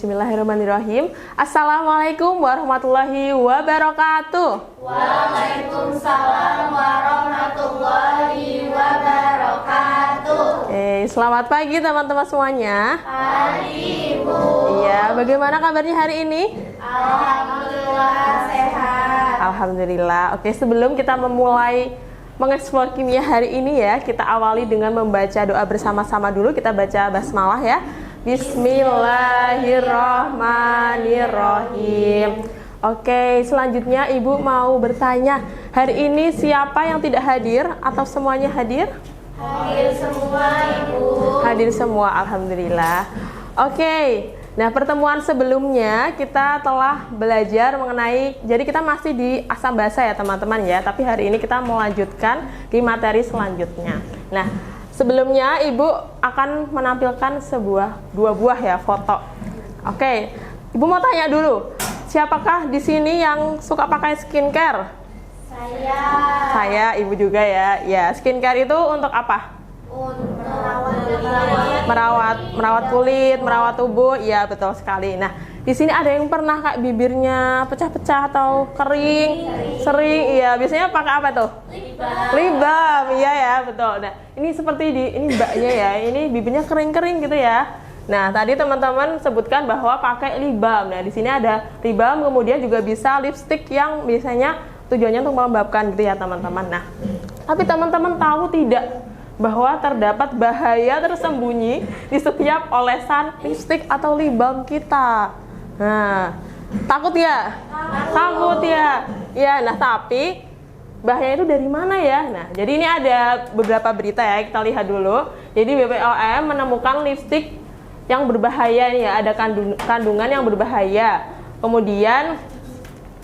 Bismillahirrahmanirrahim. Assalamualaikum warahmatullahi wabarakatuh. Waalaikumsalam warahmatullahi wabarakatuh. Selamat pagi teman-teman semuanya. Pagi, Ibu. Iya, bagaimana kabarnya hari ini? Alhamdulillah sehat. Alhamdulillah. Oke, sebelum kita memulai mengeksplor kimia hari ini ya, kita awali dengan membaca doa bersama-sama dulu. Kita baca basmalah ya. Bismillahirrahmanirrahim. Oke, selanjutnya Ibu mau bertanya, hari ini siapa yang tidak hadir atau semuanya hadir? Hadir semua, Ibu. Hadir semua, alhamdulillah. Oke, nah pertemuan sebelumnya kita telah belajar mengenai, jadi kita masih di asam basa ya teman-teman ya, tapi hari ini kita mau lanjutkan di materi selanjutnya. Nah, sebelumnya Ibu akan menampilkan dua buah ya foto. Oke, Ibu mau tanya dulu, siapakah di sini yang suka pakai skincare? Saya, Ibu juga ya. Ya, skincare itu untuk apa? Untuk Merawat kulit, merawat tubuh. Iya, betul sekali. Nah, di sini ada yang pernah kayak bibirnya pecah-pecah atau kering? Sering. Iya, biasanya pakai apa tuh? Lip balm. Iya ya, betul. Nah, ini seperti ini mbaknya ya. Ini bibirnya kering-kering gitu ya. Nah, tadi teman-teman sebutkan bahwa pakai lip balm. Nah, di sini ada lip balm, kemudian juga bisa lipstick yang biasanya tujuannya untuk melembabkan gitu ya, teman-teman. Nah, tapi teman-teman tahu tidak bahwa terdapat bahaya tersembunyi di setiap olesan lipstick atau lip balm kita? Nah, takut ya? Takut ya? Ya, nah tapi bahaya itu dari mana ya? Nah, jadi ini ada beberapa berita ya, kita lihat dulu. Jadi BPOM menemukan lipstick yang berbahaya nih ya, ada kandungan yang berbahaya. Kemudian,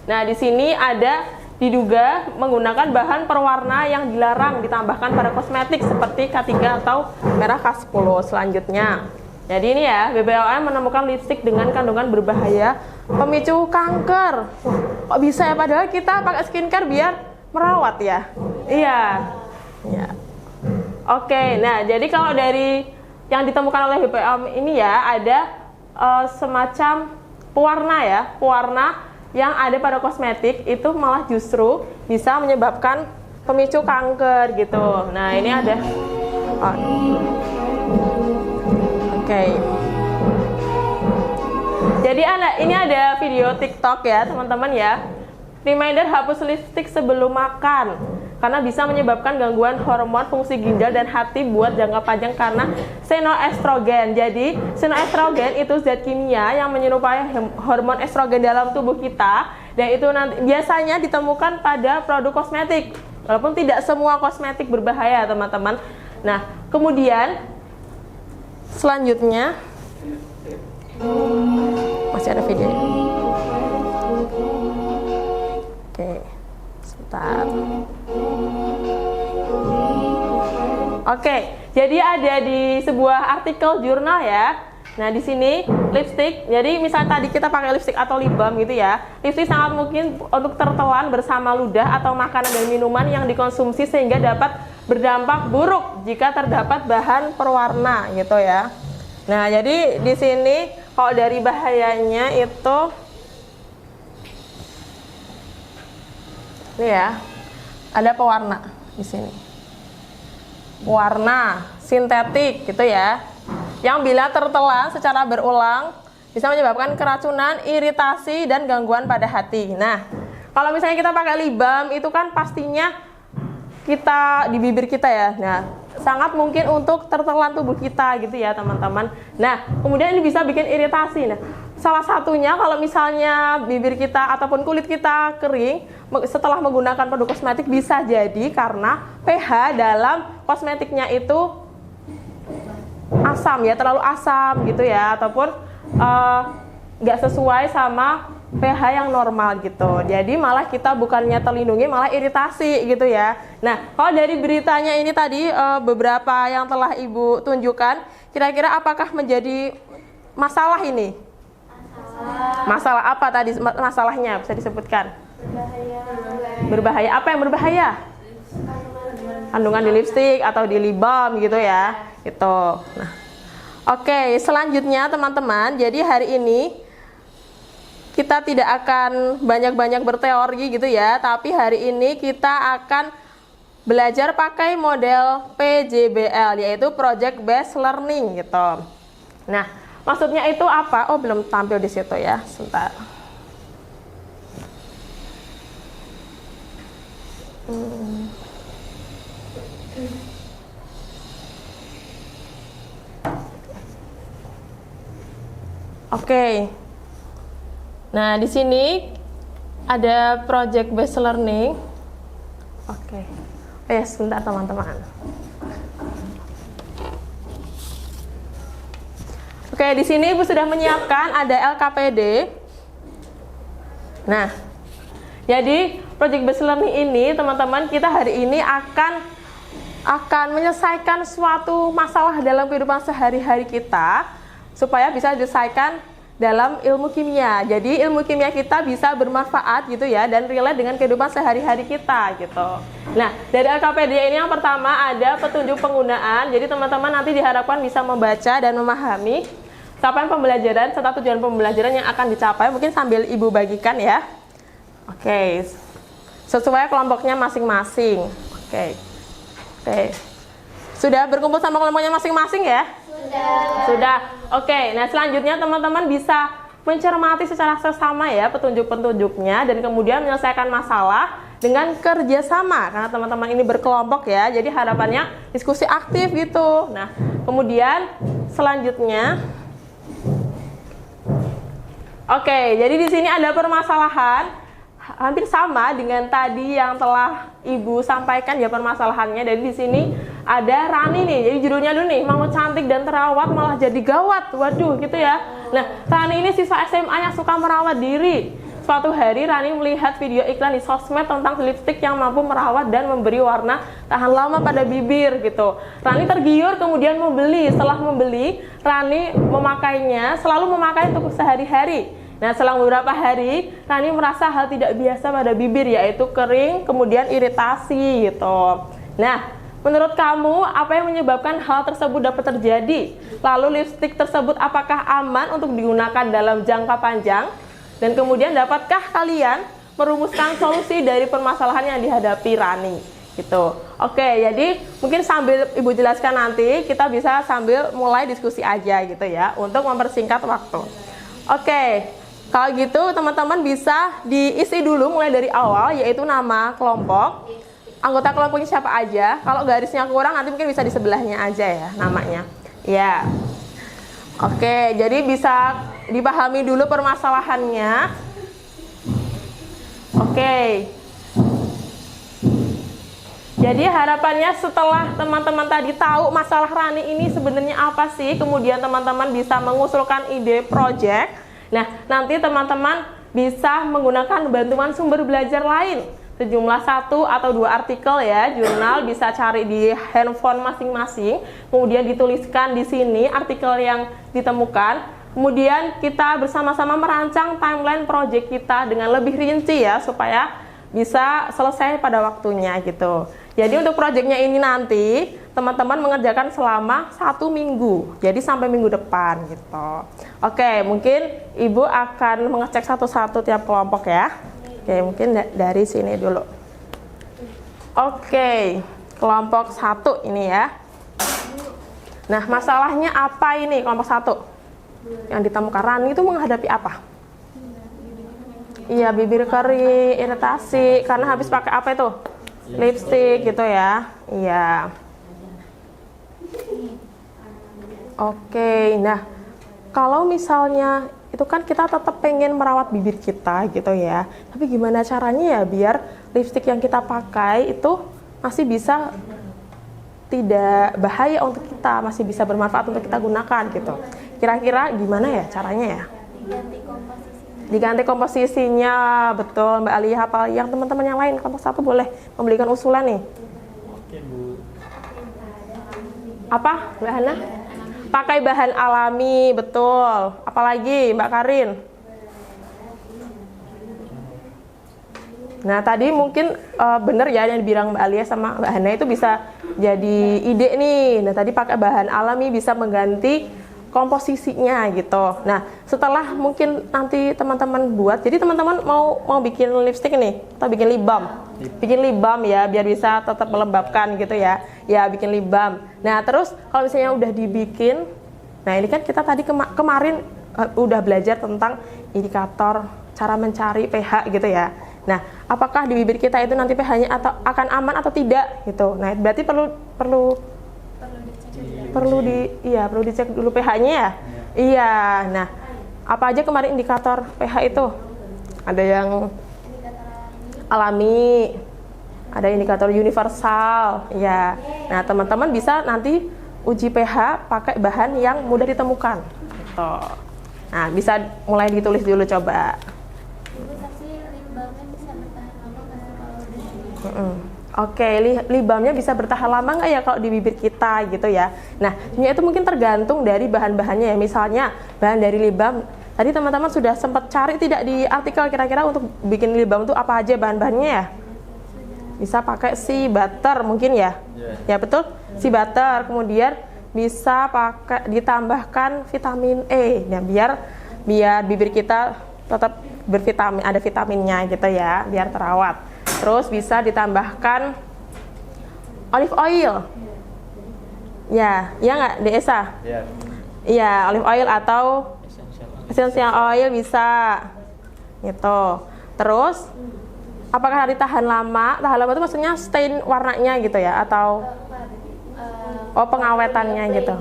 nah di sini ada diduga menggunakan bahan perwarna yang dilarang ditambahkan pada kosmetik seperti K3 atau merah K10. Selanjutnya, jadi ini ya, BPOM menemukan lipstick dengan kandungan berbahaya pemicu kanker. Kok bisa ya, padahal kita pakai skincare biar merawat ya? Iya. Ya. Oke, nah jadi kalau dari yang ditemukan oleh BPOM ini ya, ada semacam pewarna ya, pewarna yang ada pada kosmetik itu malah justru bisa menyebabkan pemicu kanker gitu. Nah, ini ada Oke. Jadi ini ada video TikTok ya, teman-teman ya. Reminder hapus lipstick sebelum makan karena bisa menyebabkan gangguan hormon fungsi ginjal dan hati buat jangka panjang karena senoestrogen. Jadi senoestrogen itu zat kimia yang menyerupai hormon estrogen dalam tubuh kita, dan itu nanti biasanya ditemukan pada produk kosmetik. Walaupun tidak semua kosmetik berbahaya, teman-teman. Nah, kemudian selanjutnya masih ada videonya. Oke, sebentar. Oke, jadi ada di sebuah artikel jurnal ya. Nah, di sini lipstick. Jadi misalnya tadi kita pakai lipstick atau lip balm gitu ya. Lipstick sangat mungkin untuk tertelan bersama ludah atau makanan dan minuman yang dikonsumsi sehingga dapat berdampak buruk jika terdapat bahan perwarna gitu ya. Nah, jadi di sini kalau dari bahayanya itu ini ya, ada pewarna di sini. Warna sintetik gitu ya, yang bila tertelan secara berulang bisa menyebabkan keracunan, iritasi, dan gangguan pada hati. Nah, kalau misalnya kita pakai lip balm itu kan pastinya kita di bibir kita ya. Nah, sangat mungkin untuk tertelan tubuh kita gitu ya, teman-teman. Nah, kemudian ini bisa bikin iritasi. Nah, salah satunya kalau misalnya bibir kita ataupun kulit kita kering setelah menggunakan produk kosmetik, bisa jadi karena pH dalam kosmetiknya itu asam ya, terlalu asam gitu ya, ataupun nggak sesuai sama pH yang normal gitu. Jadi malah kita bukannya terlindungi, malah iritasi gitu ya. Nah, kalau dari beritanya ini tadi beberapa yang telah Ibu tunjukkan, kira-kira apakah menjadi masalah ini? Masalah apa tadi masalahnya, bisa disebutkan? Berbahaya. Apa yang berbahaya? Kandungan di lipstick atau di lip balm gitu ya. Gitu. Nah, Oke, selanjutnya teman-teman, jadi hari ini kita tidak akan banyak-banyak berteori gitu ya, tapi hari ini kita akan belajar pakai model PJBL, yaitu Project Based Learning gitu. Nah, maksudnya itu apa? Oh, belum tampil di situ ya, sebentar. Oke. Nah, di sini ada project based learning. Oke. Sebentar teman-teman. Oke, di sini Ibu sudah menyiapkan ada LKPD. Nah, jadi project based learning ini teman-teman, kita hari ini akan menyelesaikan suatu masalah dalam kehidupan sehari-hari kita supaya bisa diselesaikan dalam ilmu kimia. Jadi ilmu kimia kita bisa bermanfaat gitu ya, dan relate dengan kehidupan sehari-hari kita gitu. Nah, dari LKPD ini yang pertama ada petunjuk penggunaan. Jadi teman-teman nanti diharapkan bisa membaca dan memahami capaian pembelajaran serta tujuan pembelajaran yang akan dicapai. Mungkin sambil Ibu bagikan ya. Oke. Sesuai kelompoknya masing-masing. Oke. Sudah berkumpul sama kelompoknya masing-masing ya? Sudah. Oke, nah selanjutnya teman-teman bisa mencermati secara seksama ya petunjuk-petunjuknya dan kemudian menyelesaikan masalah dengan kerjasama karena teman-teman ini berkelompok ya, jadi harapannya diskusi aktif gitu. Nah, kemudian selanjutnya, oke, jadi di sini ada permasalahan hampir sama dengan tadi yang telah Ibu sampaikan ya permasalahannya. Dan di sini ada Rani nih, jadi judulnya dulu nih, mau cantik dan terawat malah jadi gawat. Waduh gitu ya. Nah, Rani ini siswa SMA yang suka merawat diri. Suatu hari Rani melihat video iklan di sosmed tentang lipstik yang mampu merawat dan memberi warna tahan lama pada bibir gitu. Rani tergiur kemudian membeli. Setelah membeli, Rani memakainya, selalu memakai untuk sehari-hari. Nah, selang beberapa hari, Rani merasa hal tidak biasa pada bibir, yaitu kering, kemudian iritasi gitu. Nah, menurut kamu, apa yang menyebabkan hal tersebut dapat terjadi? Lalu lipstik tersebut apakah aman untuk digunakan dalam jangka panjang? Dan kemudian dapatkah kalian merumuskan solusi dari permasalahan yang dihadapi Rani? Gitu. Oke, jadi mungkin sambil Ibu jelaskan nanti, kita bisa sambil mulai diskusi aja gitu ya, untuk mempersingkat waktu. Oke. Kalau gitu teman-teman bisa diisi dulu mulai dari awal, yaitu nama kelompok, anggota kelompoknya siapa aja. Kalau garisnya kurang nanti mungkin bisa di sebelahnya aja ya namanya. Ya. Oke, jadi bisa dipahami dulu permasalahannya. Oke. Jadi harapannya setelah teman-teman tadi tahu masalah Rani ini sebenarnya apa sih, kemudian teman-teman bisa mengusulkan ide project. Nah, nanti teman-teman bisa menggunakan bantuan sumber belajar lain, sejumlah 1 atau 2 artikel ya, jurnal, bisa cari di handphone masing-masing, kemudian dituliskan di sini artikel yang ditemukan. Kemudian kita bersama-sama merancang timeline project kita dengan lebih rinci ya, supaya bisa selesai pada waktunya gitu. Jadi untuk proyeknya ini nanti teman-teman mengerjakan selama 1 minggu, jadi sampai minggu depan gitu. Oke, mungkin Ibu akan mengecek satu-satu tiap kelompok ya. Oke, mungkin dari sini dulu. Oke, kelompok 1 ini ya. Nah, masalahnya apa ini kelompok 1? Yang ditemukan Rani itu menghadapi apa? Iya, bibir kering, iritasi, karena habis pakai apa itu? Lipstick gitu ya. Iya. Oke, nah kalau misalnya itu kan kita tetap pengen merawat bibir kita gitu ya, tapi gimana caranya ya biar lipstick yang kita pakai itu masih bisa tidak bahaya untuk kita, masih bisa bermanfaat untuk kita gunakan gitu. Kira-kira gimana ya caranya ya? Diganti komposisinya, betul Mbak Ali. Hafal yang teman-teman yang lain kelompok 1 boleh memberikan usulan nih. Oke Bu. Apa Mbak Hana? Pakai bahan alami, betul. Apalagi Mbak Karin? Nah tadi mungkin bener ya yang dibilang Mbak Alia sama Mbak Hana itu bisa jadi ide nih. Nah tadi pakai bahan alami bisa mengganti komposisinya gitu. Nah, setelah mungkin nanti teman-teman buat, jadi teman-teman mau bikin lipstick nih atau bikin lip balm. Bikin lip balm ya, biar bisa tetap melembabkan gitu ya. Ya, bikin lip balm. Nah, terus kalau misalnya udah dibikin, nah ini kan kita tadi kemarin udah belajar tentang indikator cara mencari pH gitu ya. Nah, apakah di bibir kita itu nanti pH-nya atau akan aman atau tidak gitu. Nah, berarti perlu dicek dulu pH-nya ya. Iya. Nah, apa aja kemarin indikator pH itu? Ada yang alami, ada indikator universal, ya. Nah, teman-teman bisa nanti uji pH pakai bahan yang mudah ditemukan. Gitu. Nah, bisa mulai ditulis dulu coba. Oke, lip balmnya bisa bertahan lama nggak ya kalau di bibir kita gitu ya. Nah, itu mungkin tergantung dari bahan-bahannya ya. Misalnya bahan dari lip balm, tadi teman-teman sudah sempat cari tidak di artikel kira-kira untuk bikin lip balm itu apa aja bahan-bahannya ya? Bisa pakai sea butter mungkin ya. Ya betul, sea butter. Kemudian bisa pakai ditambahkan vitamin E. Nah, biar bibir kita tetap bervitamin, ada vitaminnya gitu ya, biar terawat. Terus bisa ditambahkan olive oil. Ya nggak, Desa? Iya, olive oil atau essential oil bisa. Gitu. Terus apakah ditahan lama? Tahan lama itu maksudnya stain warnanya gitu ya atau pengawetannya gitu.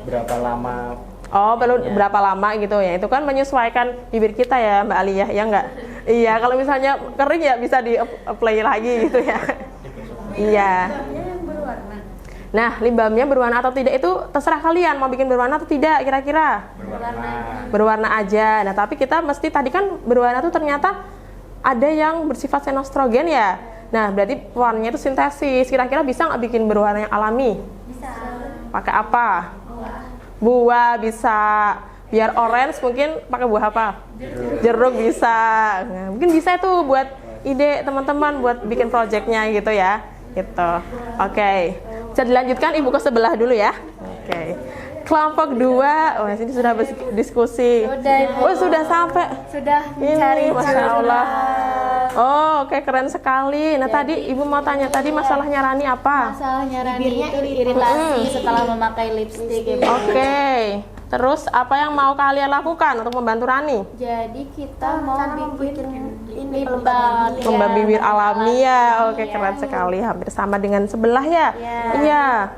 Berapa lama? Perlu berapa lama gitu ya. Itu kan menyesuaikan bibir kita ya, Mbak Ali ya. Ya enggak? Iya, kalau misalnya kering ya bisa di-apply lagi gitu ya. Iya. Nah, lip balmnya berwarna atau tidak itu terserah kalian mau bikin berwarna atau tidak kira-kira. Berwarna aja. Nah, tapi kita mesti tadi kan berwarna tuh ternyata ada yang bersifat xenostrogen ya. Nah, berarti warnanya itu sintesis. Kira-kira bisa nggak bikin berwarna yang alami? Bisa. Pakai apa? Buah bisa. Biar orange mungkin pakai buah apa? Jeruk bisa. Nah, mungkin bisa itu buat ide teman-teman buat bikin projectnya gitu ya. Gitu. Oke. Bisa dilanjutkan ibu ke sebelah dulu ya. Oke. Kelompok 2. Oh, sini sudah berdiskusi. Oh, sudah sampai. Sudah Ini, Masya Allah. Oh, oke, keren sekali. Nah, tadi ibu mau tanya, tadi masalahnya Rani apa? Masalahnya Rani itu iritasi setelah memakai lipstik ya, Bu. Oke. Terus apa yang mau kalian lakukan untuk membantu Rani? Jadi kita mau bikin ini Lembab bibir alami ya. Oke, keren sekali. Hampir sama dengan sebelah ya. Iya.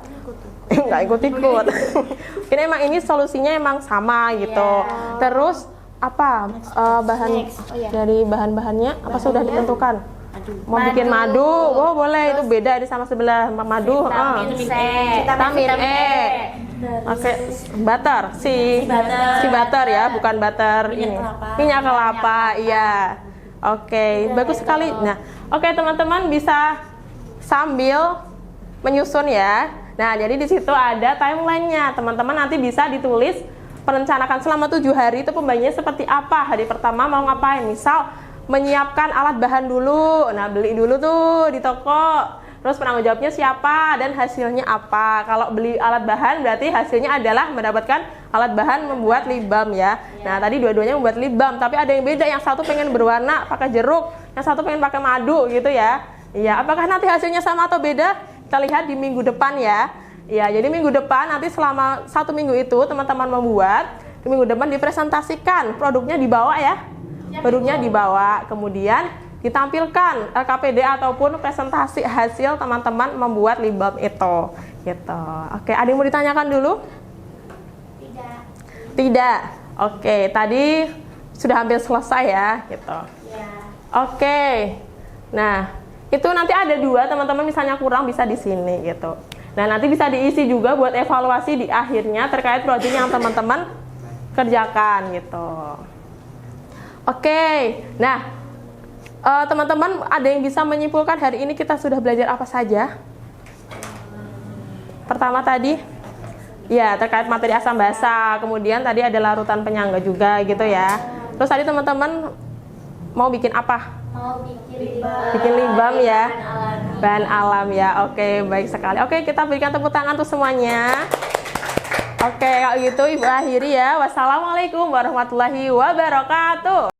Nggak ikut-ikut. Ini emang ini solusinya emang sama gitu. Terus apa bahan dari bahan-bahannya apa sudah ditentukan? Mau bikin madu, oh boleh, itu beda ini sama sebelah madu. Vitamin E. Oke, butter, si butter ya, bukan butter ini. Minyak kelapa, iya. Oke, bagus sekali. Nah, oke teman-teman bisa sambil menyusun ya. Nah, jadi di situ ada timelinenya. Teman-teman nanti bisa ditulis perencanaan selama 7 hari itu pembagiannya seperti apa. Hari pertama mau ngapain? Misal menyiapkan alat bahan dulu. Nah, beli dulu tuh di toko. Terus penanggung jawabnya siapa dan hasilnya apa. Kalau beli alat bahan berarti hasilnya adalah mendapatkan alat bahan membuat lip balm ya. Nah, tadi dua-duanya membuat lip balm, tapi ada yang beda. Yang satu pengen berwarna pakai jeruk, yang satu pengen pakai madu gitu ya. Iya, apakah nanti hasilnya sama atau beda? Kita lihat di minggu depan ya. Ya, jadi minggu depan nanti selama 1 minggu itu teman-teman membuat, di minggu depan dipresentasikan, produknya dibawa ya. Produknya dibawa, kemudian ditampilkan LKPD ataupun presentasi hasil teman-teman membuat lip balm itu. Gitu. Oke, ada yang mau ditanyakan dulu? Tidak. Oke, tadi sudah hampir selesai ya, gitu. Oke. Nah, itu nanti ada 2 teman-teman misalnya kurang bisa di sini gitu. Nah, nanti bisa diisi juga buat evaluasi di akhirnya terkait proyek yang teman-teman kerjakan gitu. Oke. Nah, teman-teman ada yang bisa menyimpulkan hari ini kita sudah belajar apa saja? Pertama tadi ya terkait materi asam basa, kemudian tadi ada larutan penyangga juga gitu ya. Terus tadi teman-teman mau bikin apa? Mau Bikin lip balm ya. Bahan alam ya. Oke, baik sekali. Oke, kita berikan tepuk tangan untuk semuanya. Oke, kalau gitu Ibu akhiri ya. Wassalamualaikum warahmatullahi wabarakatuh.